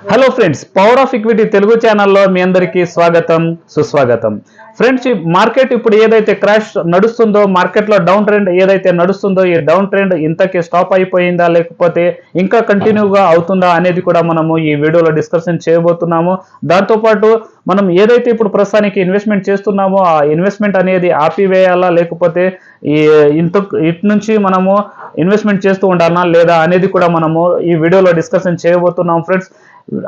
Hello friends, power of equity Telugu ఛానల్లో మీ అందరికీ స్వాగతం సుస్వాగతం. ఫ్రెండ్స్, ఈ మార్కెట్ ఇప్పుడు ఏదైతే క్రాష్ నడుస్తుందో, మార్కెట్లో డౌన్ ట్రెండ్ ఏదైతే నడుస్తుందో, ఈ డౌన్ ట్రెండ్ ఇంతకీ స్టాప్ అయిపోయిందా లేకపోతే ఇంకా కంటిన్యూగా అవుతుందా అనేది కూడా మనము ఈ వీడియోలో డిస్కషన్ చేయబోతున్నాము. దాంతోపాటు మనం ఏదైతే ఇప్పుడు ప్రస్తుతానికి ఇన్వెస్ట్మెంట్ చేస్తున్నామో ఆ ఇన్వెస్ట్మెంట్ అనేది ఆపివేయాలా లేకపోతే ఈ ఇటు నుంచి మనము ఇన్వెస్ట్మెంట్ చేస్తూ ఉండాలనా లేదా అనేది కూడా మనము ఈ వీడియోలో డిస్కషన్ చేయబోతున్నాం ఫ్రెండ్స్.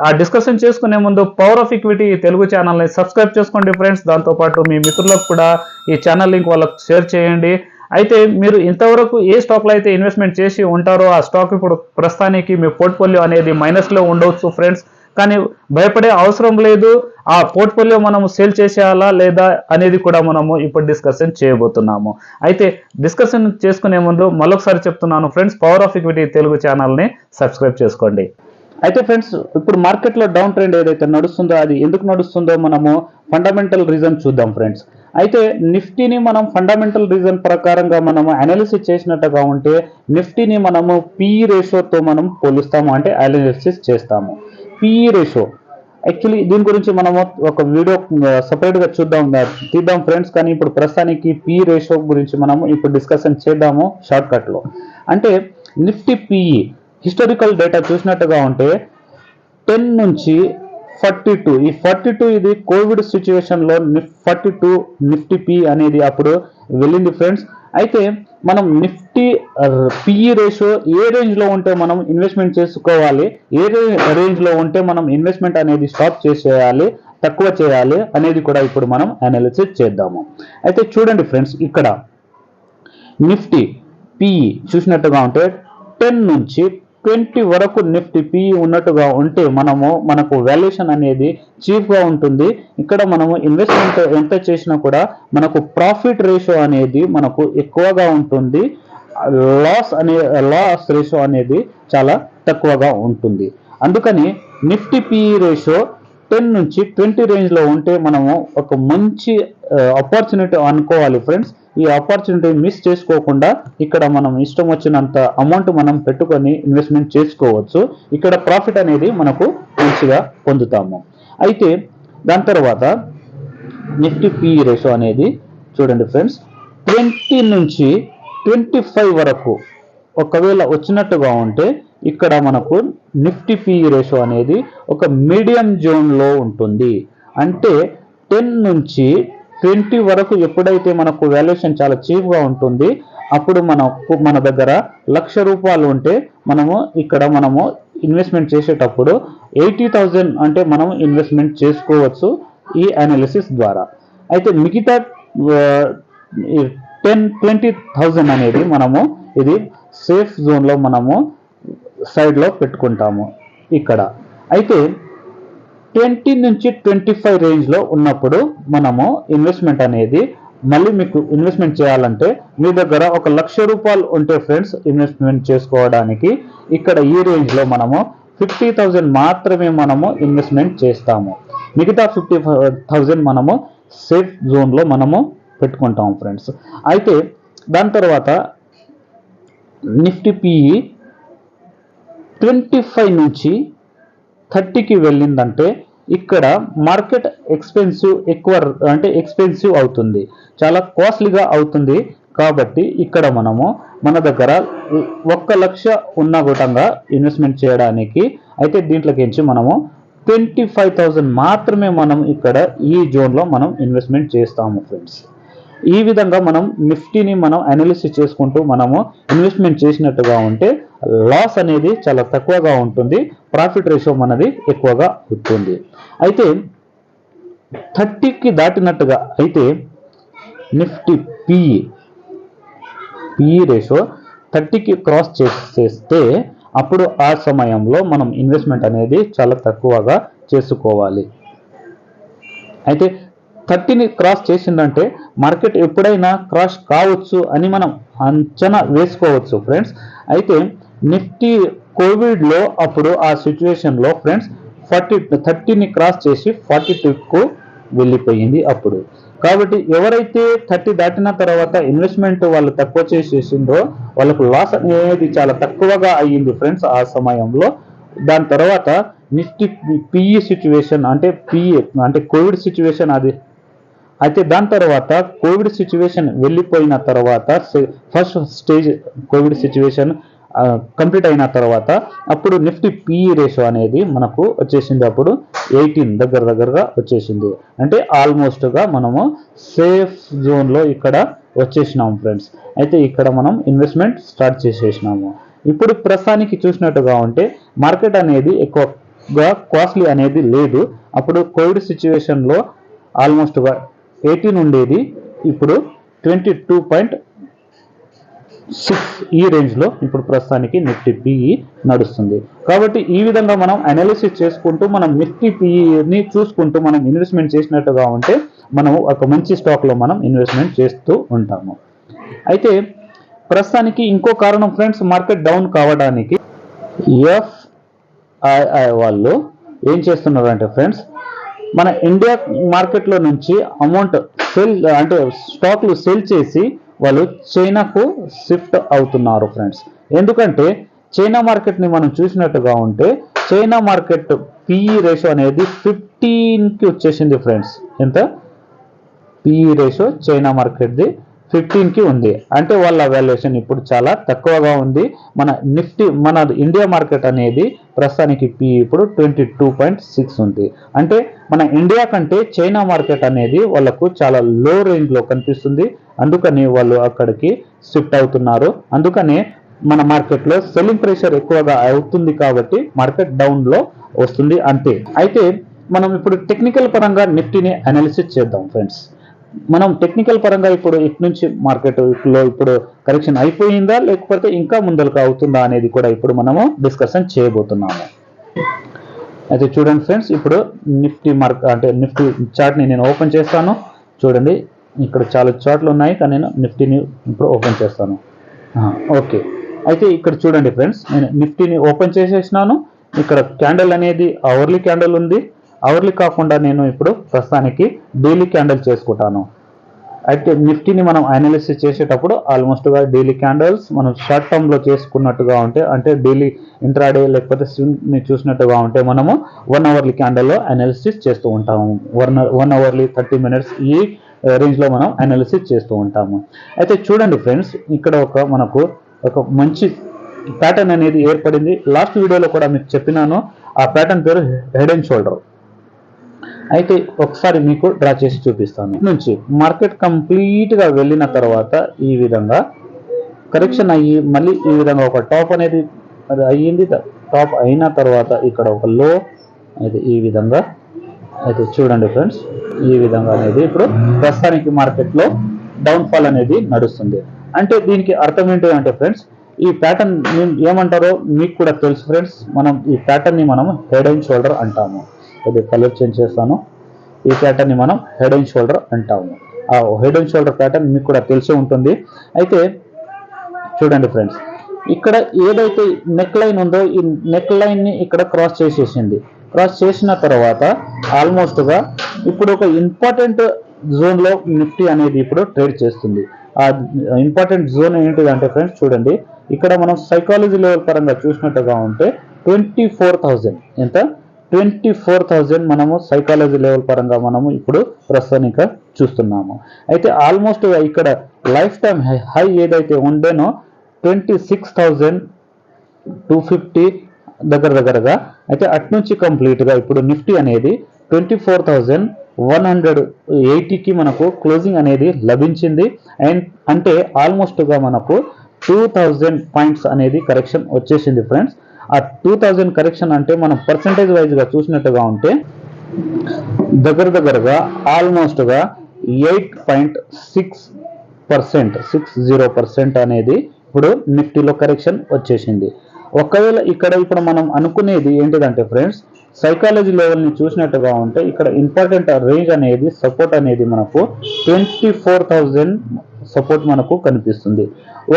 ఆ డిస్కషన్ చేసుకునే ముందు పవర్ ఆఫ్ ఈక్విటీ తెలుగు ఛానల్ని సబ్స్క్రైబ్ చేసుకోండి ఫ్రెండ్స్. దాంతోపాటు మీ మిత్రులకు కూడా ఈ ఛానల్ లింక్ వాళ్ళకు షేర్ చేయండి. అయితే మీరు ఇంతవరకు ఏ స్టాక్లో అయితే ఇన్వెస్ట్మెంట్ చేసి ఉంటారో ఆ స్టాక్ ఇప్పుడు ప్రస్తుతానికి మీ పోర్ట్ఫోలియో అనేది మైనస్లో ఉండవచ్చు ఫ్రెండ్స్. కానీ భయపడే అవసరం లేదు. ఆ పోర్ట్ఫోలియో మనము సేల్ చేసేయాలా లేదా అనేది కూడా మనము ఇప్పుడు డిస్కషన్ చేయబోతున్నాము. అయితే డిస్కషన్ చేసుకునే ముందు మరొకసారి చెప్తున్నాను friends, power of equity Telugu ఛానల్ని సబ్స్క్రైబ్ చేసుకోండి. అయితే ఫ్రెండ్స్, ఇప్పుడు మార్కెట్లో డౌన్ ట్రెండ్ ఏదైతే నడుస్తుందో అది ఎందుకు నడుస్తుందో మనము ఫండమెంటల్ రీజన్ చూద్దాం ఫ్రెండ్స్. అయితే నిఫ్టీని మనం ఫండమెంటల్ రీజన్ ప్రకారంగా మనము అనాలిసిస్ చేసినట్టుగా ఉంటే నిఫ్టీని మనము పిఈ రేషియోతో మనం పోలుస్తాము, అంటే అనాలిసిస్ చేస్తాము. పిఈ రేషియో యాక్చువల్లీ దీని గురించి మనము ఒక వీడియో సపరేట్గా తీద్దాం ఫ్రెండ్స్. కానీ ఇప్పుడు ప్రస్తుతానికి పిఈ రేషియో గురించి మనము ఇప్పుడు డిస్కషన్ చేద్దాము షార్ట్కట్లో. అంటే నిఫ్టీ పిఈ హిస్టారికల్ డేటా చూసినట్టుగా ఉంటే 10 నుంచి 42, ఈ 42 ఇది కోవిడ్ సిచ్యువేషన్లో 42 నిఫ్టీ పి అనేది అప్పుడు వెళ్ళింది ఫ్రెండ్స్. అయితే మనం నిఫ్టీ పిఈ రేషియో ఏ రేంజ్లో ఉంటే మనం ఇన్వెస్ట్మెంట్ చేసుకోవాలి, ఏ రేంజ్లో ఉంటే మనం ఇన్వెస్ట్మెంట్ అనేది స్టాప్ చేసేయాలి, తక్కువ చేయాలి అనేది కూడా ఇప్పుడు మనం అనాలిసిస్ చేద్దాము. అయితే చూడండి ఫ్రెండ్స్, ఇక్కడ నిఫ్టీ పిఈ చూసినట్టుగా ఉంటే 10 నుంచి 20 వరకు నిఫ్టీ పిఈ ఉన్నట్టుగా ఉంటే మనకు వాల్యుయేషన్ అనేది చీప్గా ఉంటుంది. ఇక్కడ మనము ఇన్వెస్ట్మెంట్ ఎంత చేసినా కూడా మనకు ప్రాఫిట్ రేషియో అనేది మనకు ఎక్కువగా ఉంటుంది, లాస్ రేషియో అనేది చాలా తక్కువగా ఉంటుంది. అందుకని నిఫ్టీ పిఈ రేషియో 10 నుంచి 20 రేంజ్లో ఉంటే మనము ఒక మంచి ఆపర్చునిటీ అనుకోవాలి ఫ్రెండ్స్. ఈ ఆపర్చునిటీ మిస్ చేసుకోకుండా ఇక్కడ మనం ఇష్టం వచ్చినంత అమౌంట్ మనం పెట్టుకొని ఇన్వెస్ట్మెంట్ చేసుకోవచ్చు. ఇక్కడ ప్రాఫిట్ అనేది మనకు మంచిగా పొందుతాము. అయితే దాని తర్వాత నిఫ్టీ పిఈ రేషియో అనేది చూడండి ఫ్రెండ్స్, 20 నుంచి 25 వరకు ఒకవేళ వచ్చినట్టుగా ఉంటే ఇక్కడ మనకు నిఫ్టీ పిఈ రేషియో అనేది ఒక మీడియం జోన్లో ఉంటుంది. అంటే 10 నుంచి 20 వరకు ఎప్పుడైతే మనకు వాల్యుయేషన్ చాలా చీప్గా ఉంటుంది అప్పుడు మన దగ్గర ₹1,00,000 ఉంటే మనము ఇన్వెస్ట్మెంట్ చేసేటప్పుడు 80,000 అంటే మనం ఇన్వెస్ట్మెంట్ చేసుకోవచ్చు ఈ అనాలిసిస్ ద్వారా. అయితే మిగతా 10-20,000 అనేది ఇది సేఫ్ జోన్లో మనము సైడ్లో పెట్టుకుంటాము ఇక్కడ. అయితే 20 నుంచి 25 రేంజ్లో ఉన్నప్పుడు మనము ఇన్వెస్ట్మెంట్ అనేది మళ్ళీ మీకు ఇన్వెస్ట్మెంట్ చేయాలంటే మీ దగ్గర ఒక ₹1,00,000 ఉంటే ఫ్రెండ్స్ ఇన్వెస్ట్మెంట్ చేసుకోవడానికి ఇక్కడ ఈ రేంజ్లో మనము 50,000 మాత్రమే మనము ఇన్వెస్ట్మెంట్ చేస్తాము. మిగతా 50,000 మనము సేఫ్ జోన్లో మనము పెట్టుకుంటాము ఫ్రెండ్స్. అయితే దాని తర్వాత నిఫ్టీ పిఈ 25 నుంచి 30కి వెళ్ళిందంటే ఇక్కడ మార్కెట్ ఎక్స్పెన్సివ్ అవుతుంది, చాలా కాస్ట్లీగా అవుతుంది. కాబట్టి ఇక్కడ మన దగ్గర 1,00,000 ఉన్న గుటంగా ఇన్వెస్ట్మెంట్ చేయడానికి అయితే దీంట్లోకించి మనము 25,000 మాత్రమే మనం ఇక్కడ ఈ జోన్లో మనం ఇన్వెస్ట్మెంట్ చేస్తాము ఫ్రెండ్స్. ఈ విధంగా మనం నిఫ్టీని అనాలిసిస్ చేసుకుంటూ ఇన్వెస్ట్మెంట్ చేసినట్టుగా ఉంటే లాస్ అనేది చాలా తక్కువగా ఉంటుంది, ప్రాఫిట్ రేషియో మనది ఎక్కువగా ఉంటుంది. అయితే 30కి దాటినట్టుగా అయితే నిఫ్టీ పిఈ రేషియో 30కి క్రాస్ చేస్తే అప్పుడు ఆ సమయంలో మనం ఇన్వెస్ట్మెంట్ అనేది చాలా తక్కువగా చేసుకోవాలి. అయితే 30ని క్రాస్ చేసిందంటే మార్కెట్ ఎప్పుడైనా క్రాష్ కావచ్చు అని మనం అంచనా వేసుకోవచ్చు ఫ్రెండ్స్. అయితే నిఫ్టీ కోవిడ్లో అప్పుడు ఆ సిచ్యువేషన్లో ఫ్రెండ్స్ 30ని క్రాస్ చేసి 42కు వెళ్ళిపోయింది అప్పుడు. కాబట్టి ఎవరైతే 30 దాటిన తర్వాత ఇన్వెస్ట్మెంట్ వాళ్ళు తక్కువ చేసేసిందో వాళ్ళకు లాస్ అనేది చాలా తక్కువగా అయ్యింది ఫ్రెండ్స్ ఆ సమయంలో. దాని తర్వాత నిఫ్టీ పిఈ సిచ్యువేషన్ అంటే పిఈ అంటే కోవిడ్ సిచ్యువేషన్ అది. అయితే దాని తర్వాత కోవిడ్ సిచ్యువేషన్ వెళ్ళిపోయిన తర్వాత first stage Covid situation complete అయిన తర్వాత అప్పుడు నిఫ్టీ పిఈ రేషియో అనేది మనకు వచ్చేసింది. అప్పుడు 18 దగ్గరగా వచ్చేసింది. అంటే ఆల్మోస్ట్గా మనము సేఫ్ జోన్లో ఇక్కడ వచ్చేసినాము ఫ్రెండ్స్. అయితే ఇక్కడ మనం ఇన్వెస్ట్మెంట్ స్టార్ట్ చేసేసినాము. ఇప్పుడు ప్రస్తుతానికి చూసినట్టుగా ఉంటే మార్కెట్ అనేది ఎక్కువగా కాస్ట్లీ అనేది లేదు. అప్పుడు కోవిడ్ సిచ్యువేషన్లో ఆల్మోస్ట్గా 18 ఉండేది, ఇప్పుడు 22.6 ఈ రేంజ్లో ఇప్పుడు ప్రస్తుతానికి నిఫ్టీ పిఈ నడుస్తుంది. కాబట్టి ఈ విధంగా మనం అనాలిసిస్ చేసుకుంటూ మనం నిఫ్టీ పిఈని చూసుకుంటూ మనం ఇన్వెస్ట్మెంట్ చేసినట్టుగా ఉంటే మనం ఒక మంచి స్టాక్లో మనం ఇన్వెస్ట్మెంట్ చేస్తూ ఉంటాము. అయితే ప్రస్తుతానికి ఇంకో కారణం ఫ్రెండ్స్ మార్కెట్ డౌన్ కావడానికి ఎఫ్ఐఐ వాళ్ళు ఏం చేస్తున్నారంటే ఫ్రెండ్స్ మన ఇండియా మార్కెట్లో నుంచి అమౌంట్ సెల్ అంటే స్టాక్లు సెల్ చేసి వాళ్ళు చైనాకు షిఫ్ట్ అవుతున్నారు ఫ్రెండ్స్. ఎందుకంటే చైనా మార్కెట్ని మనం చూసినట్టుగా ఉంటే చైనా మార్కెట్ పిఈ రేషియో అనేది 15కి వచ్చేసింది ఫ్రెండ్స్. ఎంత పిఈ రేషియో చైనా మార్కెట్ది 15కి ఉంది. అంటే వాళ్ళ వాల్యుయేషన్ ఇప్పుడు చాలా తక్కువగా ఉంది. మన నిఫ్టీ మన ఇండియా మార్కెట్ అనేది ప్రస్తుతానికి పిఈ ఇప్పుడు 22.6 ఉంది. అంటే మన ఇండియా కంటే చైనా మార్కెట్ అనేది వాళ్ళకు చాలా లో రేంజ్లో కనిపిస్తుంది. అందుకని వాళ్ళు అక్కడికి షిఫ్ట్ అవుతున్నారు. అందుకనే మన మార్కెట్లో సెల్లింగ్ ప్రెషర్ ఎక్కువగా అవుతుంది కాబట్టి మార్కెట్ డౌన్లో వస్తుంది అంతే. అయితే మనం ఇప్పుడు టెక్నికల్ పరంగా నిఫ్టీని అనాలిసిస్ చేద్దాం ఫ్రెండ్స్. మనం టెక్నికల్ పరంగా ఇప్పుడు ఇటు నుంచి మార్కెట్లో ఇప్పుడు కరెక్షన్ అయిపోయిందా లేకపోతే ఇంకా ముందరకు అవుతుందా అనేది కూడా ఇప్పుడు మనము డిస్కషన్ చేయబోతున్నాము. అయితే చూడండి ఫ్రెండ్స్, ఇప్పుడు నిఫ్టీ అంటే నిఫ్టీ చార్ట్ని నేను ఓపెన్ చేస్తాను. చూడండి ఇక్కడ చాలా చార్ట్లు ఉన్నాయి కానీ నేను నిఫ్టీని ఇప్పుడు ఓపెన్ చేస్తాను. ఓకే, అయితే ఇక్కడ చూడండి ఫ్రెండ్స్, నేను నిఫ్టీని ఓపెన్ చేసేసినాను. ఇక్కడ క్యాండిల్ అనేది అవర్లీ క్యాండిల్ ఉంది. అవర్లీ కాకుండా నేను ఇప్పుడు ప్రస్తుతానికి డైలీ క్యాండిల్ చేసుకుంటాను. అయితే నిఫ్టీని మనం అనాలిసిస్ చేసేటప్పుడు ఆల్మోస్ట్గా డైలీ క్యాండిల్స్ మనం షార్ట్ టర్మ్లో చేసుకున్నట్టుగా ఉంటే అంటే డైలీ ఇంట్రాడే లేకపోతే స్వింగ్ని చూసినట్టుగా ఉంటే మనము 1 అవర్లీ క్యాండిల్లో అనాలిసిస్ చేస్తూ ఉంటాము. 1 అవర్లీ 30 మినిట్స్ ఈ రేంజ్లో మనం అనాలిసిస్ చేస్తూ ఉంటాము. అయితే చూడండి ఫ్రెండ్స్, ఇక్కడ మనకు ఒక మంచి ప్యాటర్న్ అనేది ఏర్పడింది. లాస్ట్ వీడియోలో కూడా మీకు చెప్పినాను. ఆ ప్యాటర్న్ పేరు హెడ్ అండ్ షోల్డర్. అయితే ఒకసారి మీకు డ్రా చేసి చూపిస్తాను. నుంచి మార్కెట్ కంప్లీట్గా వెళ్ళిన తర్వాత ఈ విధంగా కరెక్షన్ అయ్యి మళ్ళీ ఈ విధంగా ఒక టాప్ అనేది అది అయ్యింది. టాప్ అయిన తర్వాత ఇక్కడ ఒక లో అయితే ఈ విధంగా అయితే చూడండి ఫ్రెండ్స్, ఈ విధంగా అనేది ఇప్పుడు ప్రస్తుతానికి మార్కెట్లో డౌన్ఫాల్ అనేది నడుస్తుంది. అంటే దీనికి అర్థం ఏంటి అంటే ఫ్రెండ్స్, ఈ ప్యాటర్న్ ఏమంటారో మీకు కూడా తెలుసు ఫ్రెండ్స్. మనం ఈ ప్యాటర్న్ని మనం హెడ్ అండ్ షోల్డర్ అంటాము. అది కలర్ చేంజ్ చేస్తాను. ఈ ప్యాటర్న్ని మనం హెడ్ అండ్ షోల్డర్ అంటాము. ఆ హెడ్ అండ్ షోల్డర్ ప్యాటర్న్ మీకు కూడా తెలిసి ఉంటుంది. అయితే చూడండి ఫ్రెండ్స్, ఇక్కడ ఏదైతే నెక్ లైన్ ఉందో ఈ నెక్ లైన్ని ఇక్కడ క్రాస్ చేసేసింది. క్రాస్ చేసిన తర్వాత ఆల్మోస్ట్గా ఇప్పుడు ఒక ఇంపార్టెంట్ జోన్లో నిఫ్టీ అనేది ఇప్పుడు ట్రేడ్ చేస్తుంది. ఆ ఇంపార్టెంట్ జోన్ ఏంటిదంటే ఫ్రెండ్స్ చూడండి, ఇక్కడ మనం సైకాలజీ లెవెల్ పరంగా చూసినట్టుగా ఉంటే 24,000 ఎంత 24,000 మనము సైకాలజీ లెవెల్ పరంగా మనము ఇప్పుడు ప్రస్తుతానికి చూస్తున్నాము. అయితే ఆల్మోస్ట్ ఇక్కడ లైఫ్ టైం హై ఏదైతే ఉండేనో 26,250 దగ్గరగా అయితే అట్నుంచి కంప్లీట్గా ఇప్పుడు నిఫ్టీ అనేది 24,180కి మనకు క్లోజింగ్ అనేది లభించింది. అండ్ అంటే ఆల్మోస్ట్గా మనకు 2,000 పాయింట్స్ అనేది కరెక్షన్ వచ్చేసింది ఫ్రెండ్స్. ఆ 2,000 కరెక్షన్ అంటే మనం పర్సంటేజ్ వైజ్గా చూసినట్టుగా ఉంటే దగ్గరగా ఆల్మోస్ట్గా 8.60% అనేది ఇప్పుడు నిఫ్టీలో కరెక్షన్ వచ్చేసింది. ఒకవేళ ఇక్కడ ఇప్పుడు మనం అనుకునేది ఏంటిదంటే ఫ్రెండ్స్, సైకాలజీ లెవెల్ని చూసినట్టుగా ఉంటే ఇక్కడ ఇంపార్టెంట్ రేంజ్ అనేది సపోర్ట్ అనేది మనకు 24,000 సపోర్ట్ మనకు కనిపిస్తుంది.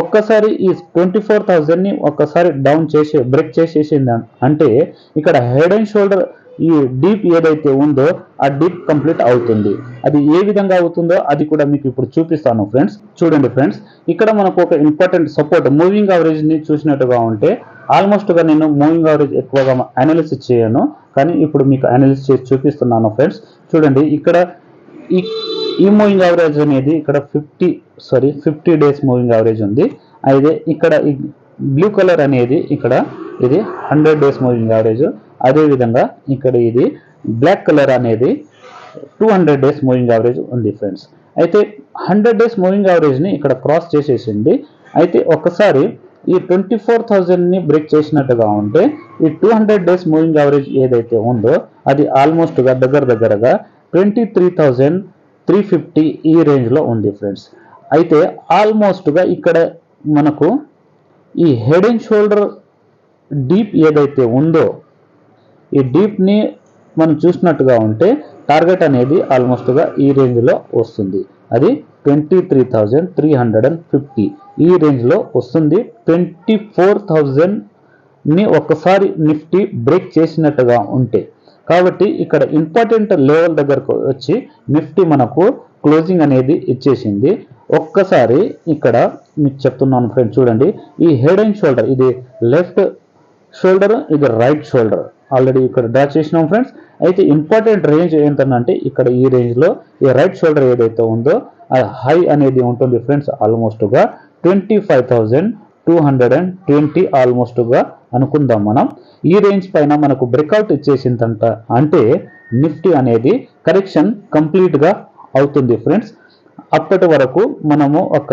ఒక్కసారి ఈ 24,000ని ఒక్కసారి డౌన్ చేసి బ్రేక్ చేసేసింది అంటే ఇక్కడ హెడ్ అండ్ షోల్డర్ ఈ డీప్ ఏదైతే ఉందో ఆ డీప్ కంప్లీట్ అవుతుంది. అది ఏ విధంగా అవుతుందో అది కూడా మీకు ఇప్పుడు చూపిస్తాను ఫ్రెండ్స్. చూడండి ఫ్రెండ్స్, ఇక్కడ మనకు ఒక ఇంపార్టెంట్ సపోర్ట్ మూవింగ్ యావరేజ్ ని చూసినట్టుగా ఉంటే ఆల్మోస్ట్ గా నేను మూవింగ్ యావరేజ్ ఎక్కువగా అనాలిసిస్ చేయను, కానీ ఇప్పుడు మీకు అనాలిసిస్ చేసి చూపిస్తున్నాను ఫ్రెండ్స్. చూడండి ఇక్కడ ఈ ఈ మూవింగ్ యావరేజ్ అనేది ఇక్కడ 50 డేస్ మూవింగ్ యావరేజ్ ఉంది. అయితే ఇక్కడ ఈ బ్లూ కలర్ అనేది ఇక్కడ ఇది 100 డేస్ మూవింగ్ యావరేజ్. అదేవిధంగా ఇక్కడ ఇది బ్లాక్ కలర్ అనేది 200 డేస్ మూవింగ్ యావరేజ్ ఉంది ఫ్రెండ్స్. అయితే 100 డేస్ మూవింగ్ యావరేజ్ని ఇక్కడ క్రాస్ చేసేసింది. అయితే ఒకసారి ఈ 24,000ని బ్రేక్ చేసినట్టుగా ఉంటే ఈ 200 డేస్ మూవింగ్ యావరేజ్ ఏదైతే ఉందో అది ఆల్మోస్ట్గా దగ్గరగా 23,350 ఈ రేంజ్లో ఉంది ఫ్రెండ్స్. అయితే ఆల్మోస్ట్గా ఇక్కడ మనకు ఈ హెడ్ అండ్ షోల్డర్ డీప్ ఏదైతే ఉందో ఈ డీప్ని మనం చూసినట్టుగా ఉంటే టార్గెట్ అనేది ఆల్మోస్ట్గా ఈ రేంజ్లో వస్తుంది. అది 23,350 ఈ రేంజ్లో వస్తుంది. 24,000ని ఒక్కసారి నిఫ్టీ బ్రేక్ చేసినట్టుగా ఉంటే, కాబట్టి ఇక్కడ ఇంపార్టెంట్ లెవెల్ దగ్గరకు వచ్చి నిఫ్టీ మనకు క్లోజింగ్ అనేది ఇచ్చేసింది. ఒక్కసారి ఇక్కడ మీకు చెప్తున్నాను ఫ్రెండ్స్, చూడండి ఈ హెడ్ అండ్ షోల్డర్ ఇది లెఫ్ట్ షోల్డర్, ఇది రైట్ షోల్డర్ ఆల్రెడీ ఇక్కడ డ్రా చేసినాం ఫ్రెండ్స్. అయితే ఇంపార్టెంట్ రేంజ్ ఏంటంటే ఇక్కడ ఈ రేంజ్లో ఈ రైట్ షోల్డర్ ఏదైతే ఉందో ఆ హై అనేది ఉంటుంది ఫ్రెండ్స్. ఆల్మోస్ట్గా 25,220 ఆల్మోస్ట్గా అనుకుందాం మనం. ఈ రేంజ్ పైన మనకు బ్రేక్అవుట్ ఇచ్చేసిందంట అంటే నిఫ్టీ అనేది కరెక్షన్ కంప్లీట్గా అవుతుంది ఫ్రెండ్స్. అప్పటి వరకు మనము ఒక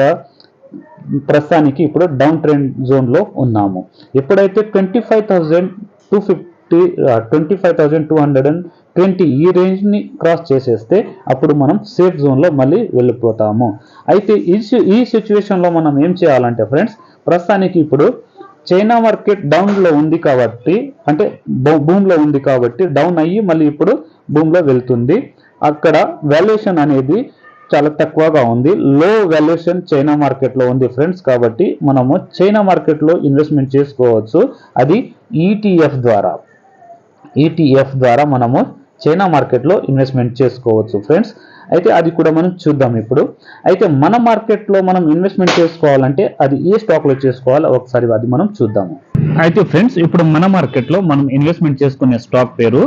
ప్రస్తుతానికి ఇప్పుడు డౌన్ ట్రెండ్ జోన్లో ఉన్నాము. ఎప్పుడైతే 25,220 ఈ రేంజ్ని క్రాస్ చేసేస్తే అప్పుడు మనం సేఫ్ జోన్లో మళ్ళీ వెళ్ళిపోతాము. అయితే ఈ సిచ్యువేషన్లో మనం ఏం చేయాలంటే ఫ్రెండ్స్, ప్రస్తుతానికి ఇప్పుడు చైనా మార్కెట్ డౌన్లో ఉంది కాబట్టి, అంటే బూమ్లో ఉంది కాబట్టి డౌన్ అయ్యి మళ్ళీ ఇప్పుడు బూమ్లో వెళ్తుంది. అక్కడ వాల్యుయేషన్ అనేది చాలా తక్కువగా ఉంది, లో వాల్యుయేషన్ చైనా మార్కెట్లో ఉంది ఫ్రెండ్స్. కాబట్టి మనము చైనా మార్కెట్లో ఇన్వెస్ట్మెంట్ చేసుకోవచ్చు. అది ఈటీఎఫ్ ద్వారా మనము చైనా మార్కెట్లో ఇన్వెస్ట్మెంట్ చేసుకోవచ్చు ఫ్రెండ్స్. అయితే అది కూడా మనం చూద్దాం ఇప్పుడు. అయితే మన మార్కెట్లో మనం ఇన్వెస్ట్మెంట్ చేసుకోవాలంటే అది ఏ స్టాక్లో చేసుకోవాలో ఒకసారి అది మనం చూద్దాము. అయితే ఫ్రెండ్స్ ఇప్పుడు మన మార్కెట్లో మనం ఇన్వెస్ట్మెంట్ చేసుకునే స్టాక్ పేరు,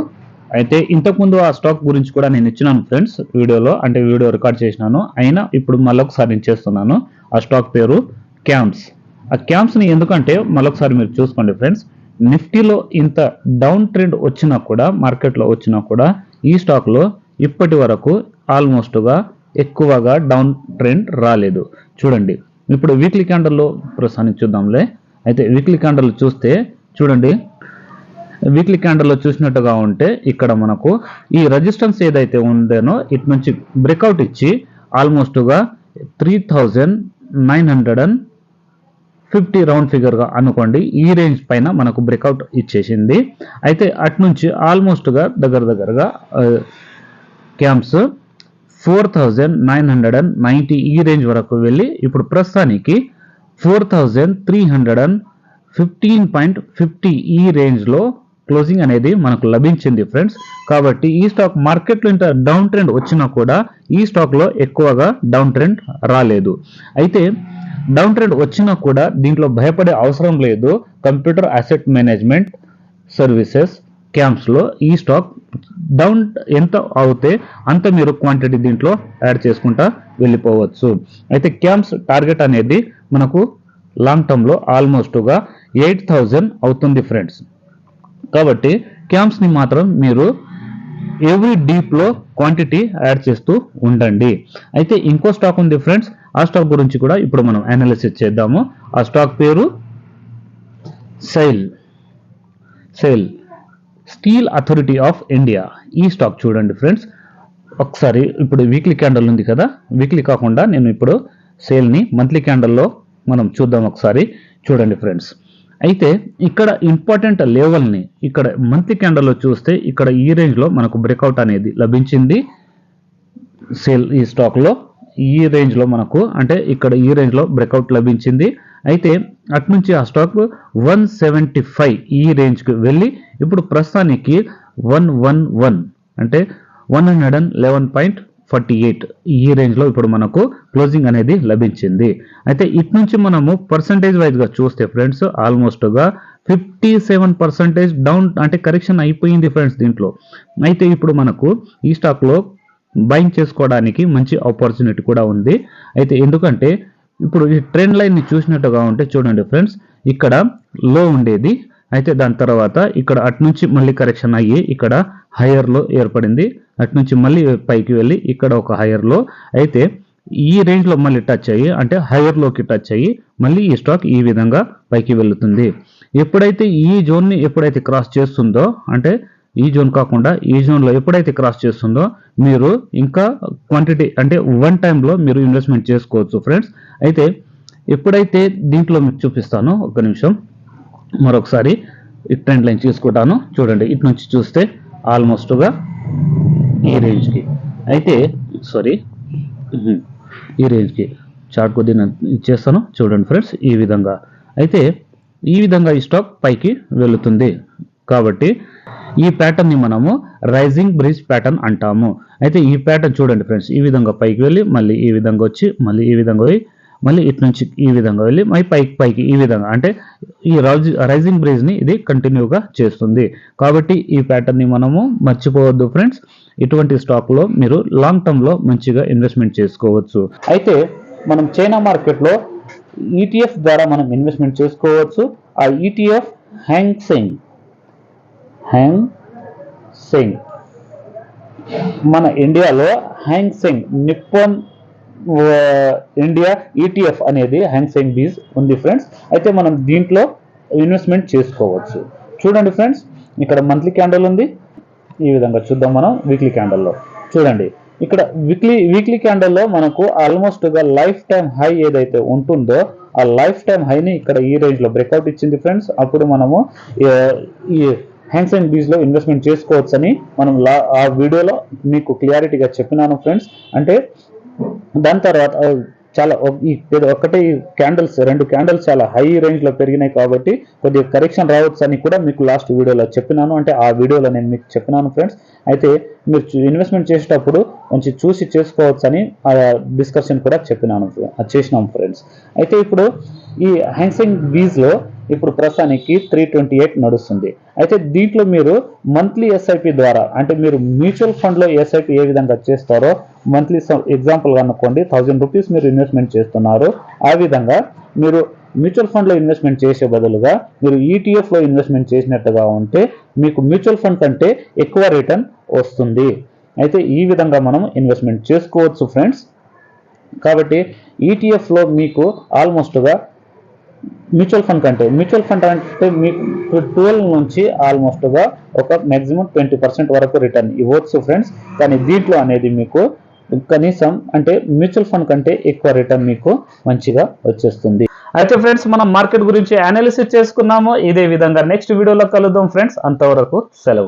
అయితే ఇంతకుముందు ఆ స్టాక్ గురించి కూడా నేను ఇచ్చినాను ఫ్రెండ్స్ వీడియోలో, అంటే వీడియో రికార్డ్ చేసినాను. అయినా ఇప్పుడు మళ్ళొకసారి నేను చేస్తున్నాను. ఆ స్టాక్ పేరు క్యామ్స్. ఆ క్యామ్స్ని ఎందుకంటే మళ్ళొకసారి మీరు చూసుకోండి ఫ్రెండ్స్, నిఫ్టీలో ఇంత డౌన్ ట్రెండ్ వచ్చినా కూడా, మార్కెట్లో వచ్చినా కూడా ఈ స్టాక్లో ఇప్పటి వరకు ఆల్మోస్ట్గా ఎక్కువగా డౌన్ ట్రెండ్ రాలేదు. చూడండి ఇప్పుడు వీక్లీ క్యాండల్లో ప్రస్తుతానికి చూద్దాంలే. అయితే వీక్లీ క్యాండల్ చూస్తే చూడండి, వీక్లీ క్యాండల్లో చూసినట్టుగా ఉంటే ఇక్కడ మనకు ఈ రెసిస్టెన్స్ ఏదైతే ఉందేనో ఇటు నుంచి బ్రేక్అవుట్ ఇచ్చి ఆల్మోస్ట్గా 3,950 రౌండ్ ఫిగర్గా అనుకోండి ఈ రేంజ్ పైన మనకు బ్రేక్అవుట్ ఇచ్చేసింది. అయితే అటు నుంచి ఆల్మోస్ట్గా దగ్గరగా క్యామ్స్ 4,990 ఈ రేంజ్ వరకు వెళ్ళి ఇప్పుడు ప్రస్తుతానికి 4,315.50 ఈ రేంజ్లో క్లోజింగ్ అనేది మనకు లభించింది ఫ్రెండ్స్. కాబట్టి ఈ స్టాక్ మార్కెట్లో ఇంత డౌన్ ట్రెండ్ వచ్చినా కూడా ఈ స్టాక్లో ఎక్కువగా డౌన్ ట్రెండ్ రాలేదు. అయితే డౌన్ ట్రెండ్ వచ్చినా కూడా దీంట్లో భయపడే అవసరం లేదు. కంప్యూటర్ అసెట్ మేనేజ్మెంట్ సర్వీసెస్ క్యామ్స్లో ఈ స్టాక్ డౌన్ ఎంత అవుతే అంత మీరు క్వాంటిటీ దీంట్లో యాడ్ చేసుకుంటా వెళ్ళిపోవచ్చు. అయితే క్యామ్స్ టార్గెట్ అనేది మనకు లాంగ్ టర్మ్లో ఆల్మోస్ట్గా 8,000 అవుతుంది ఫ్రెండ్స్. కాబట్టి క్యామ్స్ని మాత్రం మీరు ఎవ్రీ డీప్లో క్వాంటిటీ యాడ్ చేస్తూ ఉండండి. అయితే ఇంకో స్టాక్ ఉంది ఫ్రెండ్స్, ఆ స్టాక్ గురించి కూడా ఇప్పుడు మనం అనాలిసిస్ చేద్దాము. ఆ స్టాక్ పేరు SAIL steel authority of India. ఈ స్టాక్ చూడండి ఫ్రెండ్స్, ఒకసారి ఇప్పుడు వీక్లీ క్యాండల్ ఉంది కదా, వీక్లీ కాకుండా నేను ఇప్పుడు సేల్ని మంత్లీ క్యాండల్లో మనం చూద్దాం. ఒకసారి చూడండి ఫ్రెండ్స్. అయితే ఇక్కడ ఇంపార్టెంట్ లెవెల్ని ఇక్కడ మంత్లీ క్యాండల్లో చూస్తే ఇక్కడ ఈ రేంజ్లో మనకు బ్రేక్అవుట్ అనేది లభించింది. సేల్ ఈ స్టాక్లో ఈ రేంజ్లో మనకు, అంటే ఇక్కడ ఈ రేంజ్లో బ్రేక్అవుట్ లభించింది. అయితే అటు నుంచి ఆ స్టాక్ 175 ఈ రేంజ్కి వెళ్ళి ఇప్పుడు ప్రస్తుతానికి 111 అంటే 111.48 ఈ రేంజ్లో ఇప్పుడు మనకు క్లోజింగ్ అనేది లభించింది. అయితే ఇటు నుంచి మనము పర్సంటేజ్ వైజ్గా చూస్తే ఫ్రెండ్స్ ఆల్మోస్ట్గా 57% డౌన్ అంటే కరెక్షన్ అయిపోయింది ఫ్రెండ్స్ దీంట్లో. అయితే ఇప్పుడు మనకు ఈ స్టాక్లో బయింగ్ చేసుకోవడానికి మంచి ఆపర్చునిటీ కూడా ఉంది. అయితే ఎందుకంటే ఇప్పుడు ఈ ట్రెండ్ లైన్ని చూసినట్టుగా ఉంటే చూడండి ఫ్రెండ్స్, ఇక్కడ లో ఉండేది. అయితే దాని తర్వాత ఇక్కడ అటు నుంచి మళ్ళీ కరెక్షన్ అయ్యి ఇక్కడ హయ్యర్ లో ఏర్పడింది. అటు నుంచి మళ్ళీ పైకి వెళ్ళి ఇక్కడ ఒక హయ్యర్ లో, అయితే ఈ రేంజ్ లో మళ్ళీ టచ్ అయ్యి అంటే హయ్యర్ లోకి టచ్ అయ్యి మళ్ళీ ఈ స్టాక్ ఈ విధంగా పైకి వెళ్తుంది. ఎప్పుడైతే ఈ జోన్ ని ఎప్పుడైతే క్రాస్ చేస్తుందో, అంటే ఈ జోన్ కాకుండా ఈ జోన్ లో ఎప్పుడైతే క్రాస్ చేస్తుందో మీరు ఇంకా క్వాంటిటీ అంటే వన్ టైంలో మీరు ఇన్వెస్ట్మెంట్ చేసుకోవచ్చు ఫ్రెండ్స్. అయితే ఎప్పుడైతే దీంట్లో మీకు చూపిస్తాను, ఒక నిమిషం మరొకసారి ఈ ట్రెండ్ లైన్ చూసుకుంటాను. చూడండి, ఇటు నుంచి చూస్తే ఆల్మోస్ట్గా ఈ రేంజ్కి, అయితే సారీ ఈ రేంజ్కి చార్ట్ కొద్దిగా ఇచ్చేస్తాను. చూడండి ఫ్రెండ్స్, ఈ విధంగా అయితే ఈ విధంగా ఈ స్టాక్ పైకి వెళుతుంది. కాబట్టి ఈ ప్యాటర్న్ ని మనము రైజింగ్ బ్రిడ్జ్ ప్యాటర్న్ అంటాము. అయితే ఈ ప్యాటర్న్ చూడండి ఫ్రెండ్స్, ఈ విధంగా పైకి వెళ్ళి మళ్ళీ ఈ విధంగా వచ్చి మళ్ళీ ఈ విధంగా పోయి మళ్ళీ ఇటు నుంచి ఈ విధంగా వెళ్ళి మళ్ళీ పైకి ఈ విధంగా, అంటే ఈ రైజింగ్ బ్రిడ్జ్ ని ఇది కంటిన్యూగా చేస్తుంది. కాబట్టి ఈ ప్యాటర్న్ ని మనము మర్చిపోవద్దు ఫ్రెండ్స్. ఇటువంటి స్టాక్ లో మీరు లాంగ్ టర్మ్ లో మంచిగా ఇన్వెస్ట్మెంట్ చేసుకోవచ్చు. అయితే మనం చైనా మార్కెట్ లో ETF ద్వారా మనం ఇన్వెస్ట్మెంట్ చేసుకోవచ్చు. ఆ ETF హ్యాంగ్ సెంగ్, మన ఇండియాలో హ్యాంగ్ సెంగ్ నిప్పాన్ ఇండియా ETF అనేది హ్యాంగ్ సెంగ్ బీజ్ ఉంది ఫ్రెండ్స్. అయితే మనం దీంట్లో ఇన్వెస్ట్మెంట్ చేసుకోవచ్చు. చూడండి ఫ్రెండ్స్, ఇక్కడ మంత్లీ క్యాండిల్ ఉంది. ఈ విధంగా చూద్దాం మనం వీక్లీ క్యాండిల్లో. చూడండి, ఇక్కడ వీక్లీ క్యాండిల్లో మనకు ఆల్మోస్ట్గా లైఫ్ టైం హై ఏదైతే ఉంటుందో ఆ లైఫ్ టైం హైని ఇక్కడ ఈ రేంజ్లో బ్రేక్అవుట్ ఇచ్చింది ఫ్రెండ్స్. అప్పుడు మనము ఈ హ్యాంగ్ సెంగ్ బీజ్ లో ఇన్వెస్ట్మెంట్ చేసుకోవచ్చు అని మనం ఆ వీడియోలో మీకు క్లియారిటీగా చెప్పినాను ఫ్రెండ్స్. అంటే దాని తర్వాత చాలా ఒకటి క్యాండిల్స్, 2 క్యాండిల్స్ చాలా హై రేంజ్ లో పెరిగినాయి కాబట్టి కొద్దిగా కరెక్షన్ రావచ్చు అని కూడా మీకు లాస్ట్ వీడియోలో చెప్పినాను. అంటే ఆ వీడియోలో నేను మీకు చెప్పినాను ఫ్రెండ్స్. అయితే మీరు ఇన్వెస్ట్మెంట్ చేసేటప్పుడు కొంచెం చూసి చేసుకోవచ్చు అని ఆ డిస్కషన్ కూడా చేసినాం ఫ్రెండ్స్. అయితే ఇప్పుడు ఈ హ్యాంగ్ సెంగ్ బీజ్ లో ఇప్పుడు ప్రస్తుతానికి 328 నడుస్తుంది. అయితే దీంట్లో మీరు మంత్లీ ఎస్ఐపి ద్వారా, అంటే మీరు మ్యూచువల్ ఫండ్ లో ఎస్ఐపి ఏ విధంగా చేస్తారో మంత్లీ ఎగ్జాంపుల్ అనుకోండి 1000 రూపీస్ మీరు ఇన్వెస్ట్మెంట్ చేస్తున్నారు. ఆ విధంగా మీరు మ్యూచువల్ ఫండ్ లో ఇన్వెస్ట్మెంట్ చేసే బదులుగా మీరు ETF లో ఇన్వెస్ట్మెంట్ చేసినట్టుగా ఉంటే మీకు మ్యూచువల్ ఫండ్ కంటే ఎక్కువ రిటర్న్ వస్తుంది. అయితే ఈ విధంగా మనం ఇన్వెస్ట్మెంట్ చేసుకోవచ్చు ఫ్రెండ్స్. కాబట్టి ETF లో మీకు ఆల్మోస్ట్గా మ్యూచువల్ ఫండ్ అంటే మీకు 12 నుంచి ఆల్మోస్ట్గా ఒక మ్యాక్సిమం 20% వరకు రిటర్న్ ఇవ్వచ్చు ఫ్రెండ్స్. కానీ దీంట్లో అనేది మీకు కనీసం అంటే మ్యూచువల్ ఫండ్ కంటే ఎక్కువ రిటర్న్ మీకు మంచిగా వచ్చేస్తుంది. అయితే ఫ్రెండ్స్, మనం మార్కెట్ గురించి అనాలిసిస్ చేసుకున్నాము. ఇదే విధంగా నెక్స్ట్ వీడియోలో కలుద్దాం ఫ్రెండ్స్. అంతవరకు సెలవు.